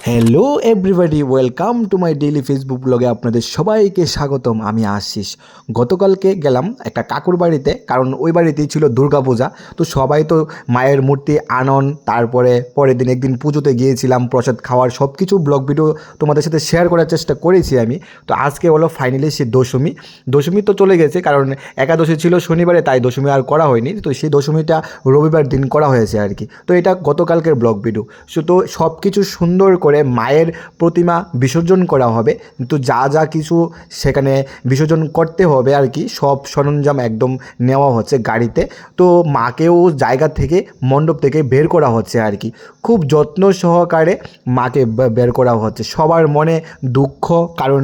Hello everybody, welcome to my daily Facebook ব্লগে আপনাদের সবাইকে স্বাগতম। আমি আশিস। গতকালকে গেলাম একটা কাকুর বাড়িতে, কারণ ওই বাড়িতেই ছিল দুর্গাপূজা। তো সবাই তো মায়ের মূর্তি আনন, তারপরে পরের দিন একদিন পুজোতে গিয়েছিলাম, প্রসাদ খাওয়ার সব কিছু ব্লগ ভিডিও তোমাদের সাথে শেয়ার করার চেষ্টা করেছি আমি। তো আজকে হলো ফাইনালি সে দশমী। দশমী তো চলে গেছে, কারণ একাদশী ছিল শনিবারে, তাই দশমী আর করা হয়নি। তো সেই দশমীটা রবিবার দিন করা হয়েছে আর কি। তো এটা গতকালকের ব্লগ ভিডিও। তো সব কিছু সুন্দর করে মায়ের প্রতিমা বিসর্জন করা হবে। তো যা যা কিছু সেখানে বিসর্জন করতে হবে আর কি, সব সরঞ্জাম একদম নেওয়া হচ্ছে গাড়িতে। তো মাকেও জায়গা থেকে, মণ্ডপ থেকে বের করা হচ্ছে আর কি। খুব যত্ন সহকারে মাকে বের করা হচ্ছে। সবার মনে দুঃখ, কারণ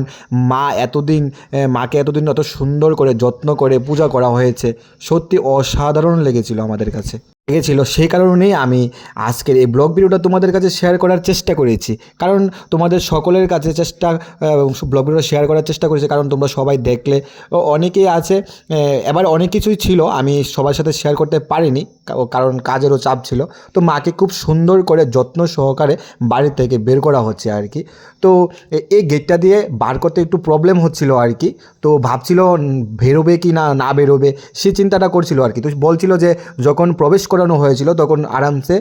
মাকে এতদিন অত সুন্দর করে যত্ন করে পূজা করা হয়েছে। সত্যি অসাধারণ লেগেছিল আমাদের কাছে, সেই কারণেই আমি আজকের এই ব্লগ ভিডিওটা তোমাদের কাছে শেয়ার করার চেষ্টা করেছি। কারণ তোমাদের সকলের কাছে ব্লগ ভিডিও শেয়ার করার চেষ্টা করেছি, কারণ তোমরা সবাই দেখলে। অনেকেই আছে, এবার অনেক কিছুই ছিল আমি সবার সাথে শেয়ার করতে পারিনি, কারণ কাজেরও চাপ ছিল। তো মাকে খুব সুন্দর করে যত্ন সহকারে বাড়ি থেকে বের করা হচ্ছে আর কি। তো এই গেটটা দিয়ে বার করতে একটু প্রবলেম হচ্ছিল আর কি। তো ভাবছিল বেরোবে কি না বেরোবে, সে চিন্তাটা করছিল আর কি। তো বলছিল যে যখন প্রবেশ করানো হয়েছিল তখন আরামসে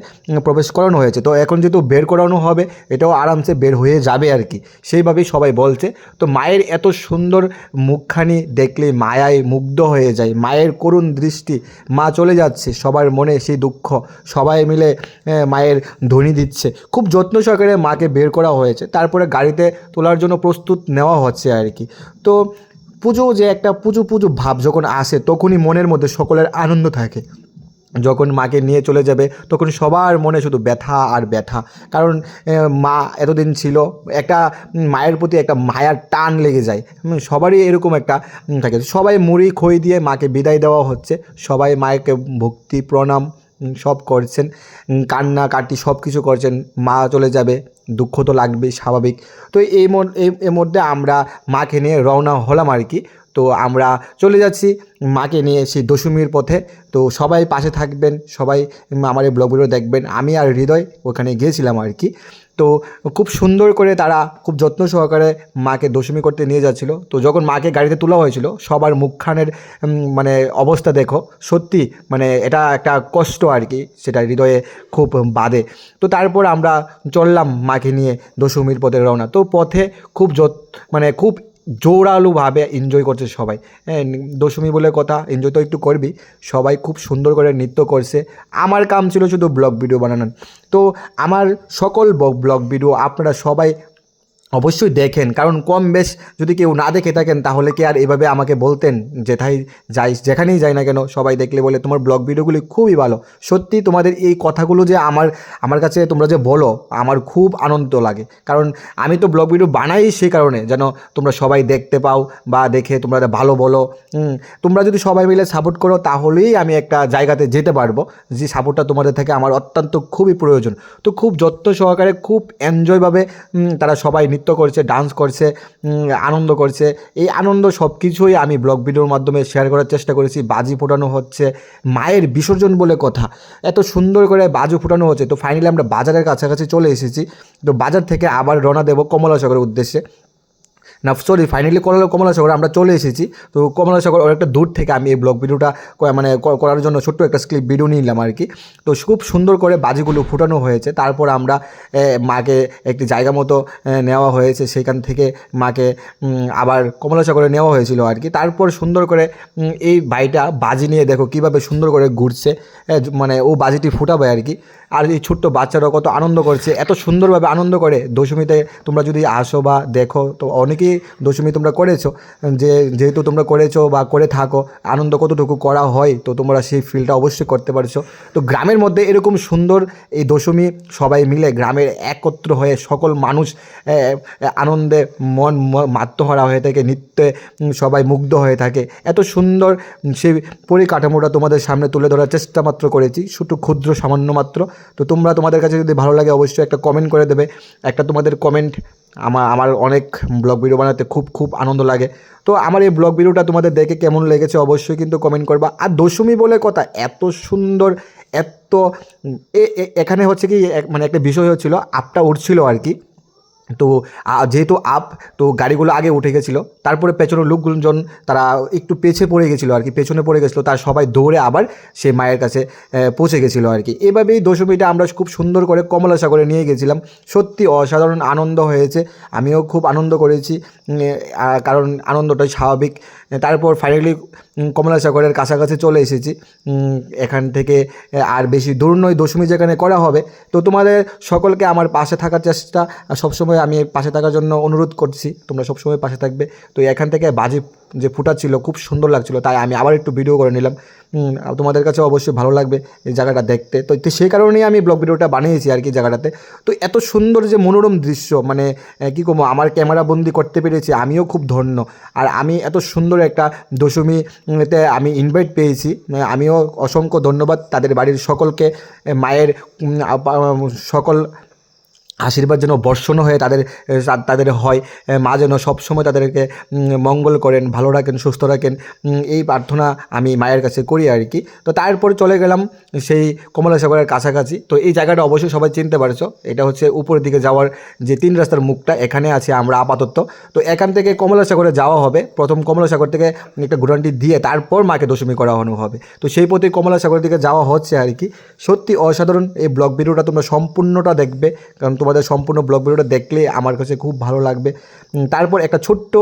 প্রবেশ করানো হয়েছে, তো এখন যেহেতু বের করানো হবে এটাও আরামসে বের হয়ে যাবে আর কি, সেইভাবেই সবাই বলছে। তো মায়ের এত সুন্দর মুখখানি দেখলে মায়ায় মুগ্ধ হয়ে যায়। মায়ের করুণ দৃষ্টি, মা চলে যাচ্ছে, সবার মনে সেই দুঃখ। সবাই মিলে মায়ের ধ্বনি দিচ্ছে। খুব যত্ন সহকারে মাকে বের করা হয়েছে, তারপরে গাড়িতে তোলার জন্য প্রস্তুত নেওয়া হচ্ছে আর কি। তো পুজো যে একটা পুজো ভাব যখন আসে, তখনই মনের মধ্যে সকলের আনন্দ থাকে। যখন মাকে নিয়ে চলে যাবে তখন সবার মনে শুধু ব্যথা আর ব্যথা, কারণ মা এতদিন ছিল, একটা মায়ের প্রতি একটা মায়ার টান লেগে যায়। সবারই এরকম একটা থাকে। সবাই মুড়ি খই দিয়ে মাকে বিদায় দেওয়া হচ্ছে। সবাই মায়েরকে ভক্তি প্রণাম সব করছেন, কান্নাকাটি সব কিছু করছেন। মা চলে যাবে, দুঃখ তো লাগবেই, স্বাভাবিক। তো এর মধ্যে আমরা মাকে নিয়ে রওনা হলাম আর কি। তো আমরা চলে যাচ্ছি মাকে নিয়ে সেই দশমীর পথে। তো সবাই পাশে থাকবেন, সবাই আমার এই ব্লগগুলো দেখবেন। আমি আর হৃদয় ওখানে গিয়েছিলাম আর কি। তো খুব সুন্দর করে তারা খুব যত্ন সহকারে মাকে দশমী করতে নিয়ে যাচ্ছিল। তো যখন মাকে গাড়িতে তোলা হয়েছিল, সবার মুখখানের মানে অবস্থা দেখো, সত্যি মানে এটা একটা কষ্ট আর কি, সেটা হৃদয়ে খুব বাধে। তো তারপর আমরা চললাম মাকে নিয়ে দশমীর পথে রওনা। তো পথে খুব খুব জোরালোভাবে এনজয় করছে সবাই। হ্যাঁ, দশমী বলে কথা, এনজয় তো একটু করবি। সবাই খুব সুন্দর করে নৃত্য করছে। আমার কাম ছিল শুধু ব্লগ ভিডিও বানানোর। তো আমার সকল ব্লগ ভিডিও আপনারা সবাই অবশ্যই দেখেন, কারণ কম বেশ যদি কেউ না দেখে থাকেন তাহলে কি আর এভাবে আমাকে বলতেন? যেখানেই যাই না কেন সবাই দেখলে বলে তোমার ব্লগ ভিডিওগুলি খুবই ভালো। সত্যি তোমাদের এই কথাগুলো যে আমার কাছে তোমরা যে বলো, আমার খুব আনন্দ লাগে। কারণ আমি তো ব্লগ ভিডিও বানাই সেই কারণে, যেন তোমরা সবাই দেখতে পাও বা দেখে তোমরা ভালো বলো। তোমরা যদি সবাই মিলে সাপোর্ট করো তাহলেই আমি একটা জায়গাতে যেতে পারবো। যে সাপোর্টটা তোমাদের থেকে আমার অত্যন্ত খুবই প্রয়োজন। তো খুব যত্ন সহকারে, খুব এনজয়ভাবে তারা সবাই নৃত্য করছে, ডান্স করছে, আনন্দ করছে। এই আনন্দ সব কিছুই আমি ব্লগ ভিডিওর মাধ্যমে শেয়ার করার চেষ্টা করেছি। বাজি ফোটানো হচ্ছে, মায়ের বিসর্জন বলে কথা, এত সুন্দর করে বাজি ফোটানো হচ্ছে। তো ফাইনালি আমরা বাজারের কাছাকাছি চলে এসেছি। তো বাজার থেকে আবার রওনা দেবো কমলাসাগরের উদ্দেশ্যে। ফাইনালি কমলাসাগর আমরা চলে এসেছি। তো কমলাসাগর অনেকটা দূর থেকে আমি এই ব্লগ ভিডিওটা করার জন্য ছোট্ট একটা ক্লিপ ভিডিও নিলাম আর কি। তো খুব সুন্দর করে বাজিগুলো ফুটানো হয়েছে। তারপর আমরা মাকে একটি জায়গা মতো নেওয়া হয়েছে, সেখান থেকে মাকে আবার কমলাসাগরে নেওয়া হয়েছিল আর কি। তারপর সুন্দর করে এই ভাইটা বাজি নিয়ে দেখো কীভাবে সুন্দর করে ঘুরছে, ও বাজিটি ফুটাবে আর কি। আর এই ছোট্ট বাচ্চারাও কত আনন্দ করছে, এত সুন্দরভাবে আনন্দ করে। দশমীতে তোমরা যদি আসো বা দেখো, তো অনেকেই দশমী তোমরা করেছো, যেহেতু তোমরা করেছো বা করে থাকো, আনন্দ কতটুকু করা হয় তো তোমরা সেই ফিলটা অবশ্যই করতে পারছো। তো গ্রামের মধ্যে এরকম সুন্দর এই দশমী সবাই মিলে গ্রামের একত্র হয়ে সকল মানুষ আনন্দে আত্মহারা হয়ে থাকে, নৃত্যে সবাই মুগ্ধ হয়ে থাকে। এত সুন্দর সেই পরিকাঠামোটা তোমাদের সামনে তুলে ধরার চেষ্টা মাত্র করেছি, শুধু ক্ষুদ্র সামান্য মাত্র। তো তোমাদের কাছে যদি ভালো লাগে অবশ্যই একটা কমেন্ট করে দেবে। একটা তোমাদের কমেন্ট আমার অনেক ব্লগ ভিডিও বানাতে খুব আনন্দ লাগে। তো আমার এই ব্লগ ভিডিওটা তোমাদের দেখে কেমন লেগেছে অবশ্যই কিন্তু কমেন্ট করবা। আর দশমী বলে কথা, এত সুন্দর এত এখানে হচ্ছে কি মানে একটা বিষয় হচ্ছিল, আপটা উঠছিল আর কি। তো যেহেতু আপ, তো গাড়িগুলো আগে উঠে গেছিলো, তারপরে পেছনের লোকজন তারা একটু পড়ে গেছিলো আর কি, পেছনে পড়ে গেছিলো, তার সবাই দৌড়ে আবার সে মায়ের কাছে পৌঁছে গেছিলো আর কি। এভাবেই দশমীটা আমরা খুব সুন্দর করে কমলা সাগরে নিয়ে গেছিলাম। সত্যি অসাধারণ আনন্দ হয়েছে, আমিও খুব আনন্দ করেছি, কারণ আনন্দটাই স্বাভাবিক। তারপর ফাইনালি কমলা সাগরের কাছাকাছি চলে এসেছি। এখান থেকে আর বেশি দূর নয়, দশমী যেখানে করা হবে। তো তোমাদের সকলকে আমার পাশে থাকার চেষ্টা সবসময়, আমি পাশে থাকার জন্য অনুরোধ করছি, তোমরা সবসময় পাশে থাকবে। তো এখান থেকে বাজি যে ফুটাচ্ছিল খুব সুন্দর লাগছিল, তাই আমি আবার একটু ভিডিও করে নিলাম। তোমাদের কাছে অবশ্যই ভালো লাগবে এই জায়গাটা দেখতে। তো সেই কারণেই আমি ব্লগ ভিডিওটা বানিয়েছি আর কি জায়গাটাতে। তো এত সুন্দর যে মনোরম দৃশ্য, মানে কী করবো, আমার ক্যামেরা বন্দি করতে পেরেছি, আমিও খুব ধন্য। আর আমি এত সুন্দর একটা দশমীতে আমি ইনভাইট পেয়েছি, আমিও অসংখ্য ধন্যবাদ তাদের বাড়ির সকলকে। মায়ের সকল আশীর্বাদ যেন বর্ষণ হয়ে তাদের হয়, মা যেন সবসময় তাদেরকে মঙ্গল করেন, ভালো রাখেন, সুস্থ রাখেন, এই প্রার্থনা আমি মায়ের কাছে করি আর কি। তো তারপরে চলে গেলাম সেই কমলা সাগরের কাছাকাছি। তো এই জায়গাটা অবশ্যই সবাই চিনতে পারছো, এটা হচ্ছে উপরের দিকে যাওয়ার যে 3 রাস্তার মুখটা, এখানে আছি আমরা আপাতত। তো এখান থেকে কমলা সাগরে যাওয়া হবে, প্রথম কমলা সাগর থেকে একটা ঘোরানটি দিয়ে তারপর মাকে দশমী করানো হবে। তো সেই পথে কমলা সাগরের দিকে যাওয়া হচ্ছে আর কি। সত্যি অসাধারণ, এই ব্লগ ভিডিওটা তোমরা সম্পূর্ণটা দেখবে, কারণ তোমাদের সম্পূর্ণ ব্লগ ভিডিওটা দেখলে আমার কাছে খুব ভালো লাগবে। তারপর একটা ছোট্ট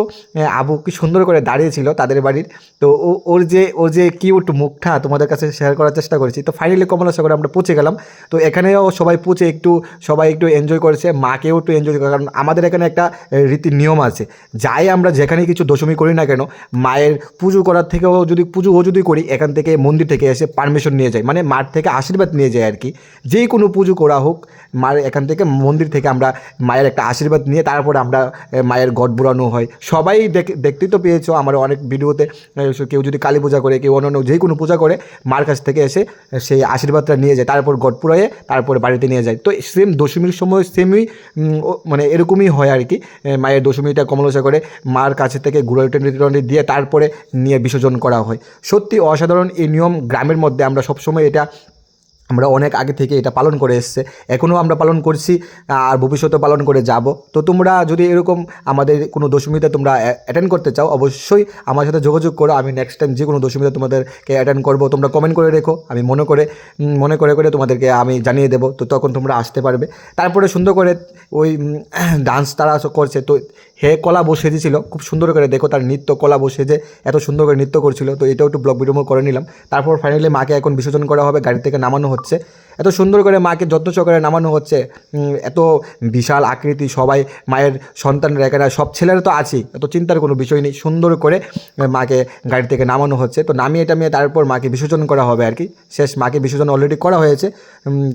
আবু কি সুন্দর করে দাঁড়িয়েছিল তাদের বাড়ির, তো ওর যে কিউট মুখটা তোমাদের কাছে শেয়ার করার চেষ্টা করেছি। তো ফাইনালি কমলা সাগরে আমরা পৌঁছে গেলাম। তো এখানেও সবাই একটু এনজয় করেছে, মাকেও একটু এনজয় করে, কারণ আমাদের এখানে একটা রীতি নিয়ম আছে, যাই আমরা যেখানে কিছু দশমী করি না কেন, মায়ের পুজো করার থেকেও যদি করি, এখান থেকে মন্দির থেকে এসে পারমিশন নিয়ে যায়, মানে মার থেকে আশীর্বাদ নিয়ে যায় আর কি। যেই কোনো পুজো করা হোক, মার এখান থেকে মন্দির থেকে আমরা মায়ের একটা আশীর্বাদ নিয়ে তারপর আমরা মায়ের ঘট বুড়ানো হয়। সবাই দেখতেই তো পেয়েছো আমার অনেক ভিডিওতে, কেউ যদি কালী পূজা করে, কেউ অন্য যে কোনো পূজা করে, মার কাছ থেকে এসে সেই আশীর্বাদটা নিয়ে যায়, তারপর ঘট পুড়াইয়ে তারপর বাড়িতে নিয়ে যায়। তো সেম দশমীর সময় সেমই মানে এরকমই হয় আর কি। মায়ের দশমীটা কমলা করে মার কাছে থেকে ঘুরে টেনে দিয়ে তারপরে নিয়ে বিসর্জন করা হয়। সত্যি অসাধারণ এই নিয়ম, গ্রামের মধ্যে আমরা সবসময় এটা আমরা অনেক আগে থেকে এটা পালন করে এসছে, এখনও আমরা পালন করছি, আর ভবিষ্যতে পালন করে যাব। তো তোমরা যদি এরকম আমাদের কোনো দশমীতে তোমরা অ্যাটেন্ড করতে চাও, অবশ্যই আমার সাথে যোগাযোগ করো, আমি নেক্সট টাইম যে কোনো দশমীতে তোমাদেরকে অ্যাটেন্ড করবো। তোমরা কমেন্ট করে রেখো, আমি মনে করে তোমাদেরকে আমি জানিয়ে দেবো, তো তখন তোমরা আসতে পারবে। তারপরে সুন্দর করে ওই ডান্স তারা করছে, তো হে কলা সেজেছিল খুব সুন্দর করে, দেখো তার নৃত্য, কলা সেজে এত সুন্দর করে নৃত্য করছিল। তো এটাও একটু ব্লগ ভিডিও করে নিলাম। তারপর ফাইনালি মাকে এখন বিসর্জন করা হবে, গাড়ি থেকে নামানো হচ্ছে, এত সুন্দর করে মাকে যত্ন সহকারে নামানো হচ্ছে। এত বিশাল আকৃতি, সবাই মায়ের সন্তানরা এখানে, সব ছেলেরা তো আছেই, এত চিন্তার কোনো বিষয় নেই। সুন্দর করে মাকে গাড়ি থেকে নামানো হচ্ছে, তো নামিয়ে টামিয়ে তারপর মাকে বিসর্জন করা হবে আর কি। শেষ মাকে বিসর্জন অলরেডি করা হয়েছে।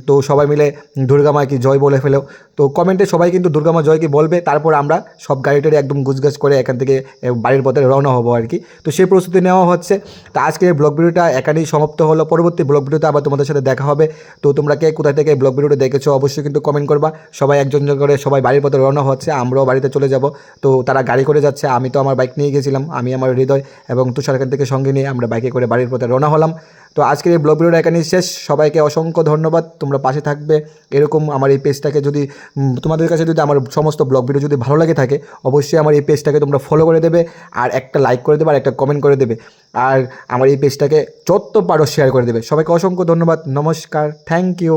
তো সবাই মিলে দুর্গা মা কি জয় বলে ফেলো। তো কমেন্টে সবাই কিন্তু দুর্গা মা জয় কি বলবে, তারপর আমরা সব গাড়িটারি একদম গুছগাছ করে এখান থেকে বাড়ির পথে রওনা হবো আর কি। তো সেই প্রস্তুতি নেওয়া হচ্ছে। তো আজকের ব্লগ ভিডিওটা এখানেই সমাপ্ত হলো, পরবর্তী ব্লগ ভিডিওতে আবার তোমাদের সাথে দেখা হবে। তো তোমরা কে কোথা থেকে ব্লগ ভিডিওটা দেখেছো অবশ্যই কিন্তু কমেন্ট করবা। সবাই একজন করে সবাই বাড়ির পথে রওনা হচ্ছে, আমরাও বাড়িতে চলে যাব। তো তারা গাড়ি করে যাচ্ছে, আমি তো আমার বাইক নিয়ে গেছিলাম, আমি আমার হৃদয় এবং তুষারখান থেকে সঙ্গে নিয়ে আমরা বাইকে করে বাড়ির পথে রওনা হলাম। তো আজকের এই ব্লগ ভিডিওটা এখানেই শেষ। সবাইকে অসংখ্য ধন্যবাদ, তোমরা পাশে থাকবে এরকম। আমার এই পেজটাকে যদি তোমাদের কাছে যদি আমার সমস্ত ব্লগ ভিডিও যদি ভালো লাগে থাকে, অবশ্যই আমার এই পেজটাকে তোমরা ফলো করে দেবে, আর একটা লাইক করে দেবে, আর একটা কমেন্ট করে দেবে, আর আমার এই পেজটাকে যত পারো শেয়ার করে দেবে। সবাইকে অসংখ্য ধন্যবাদ, নমস্কার, থ্যাংক ইউ।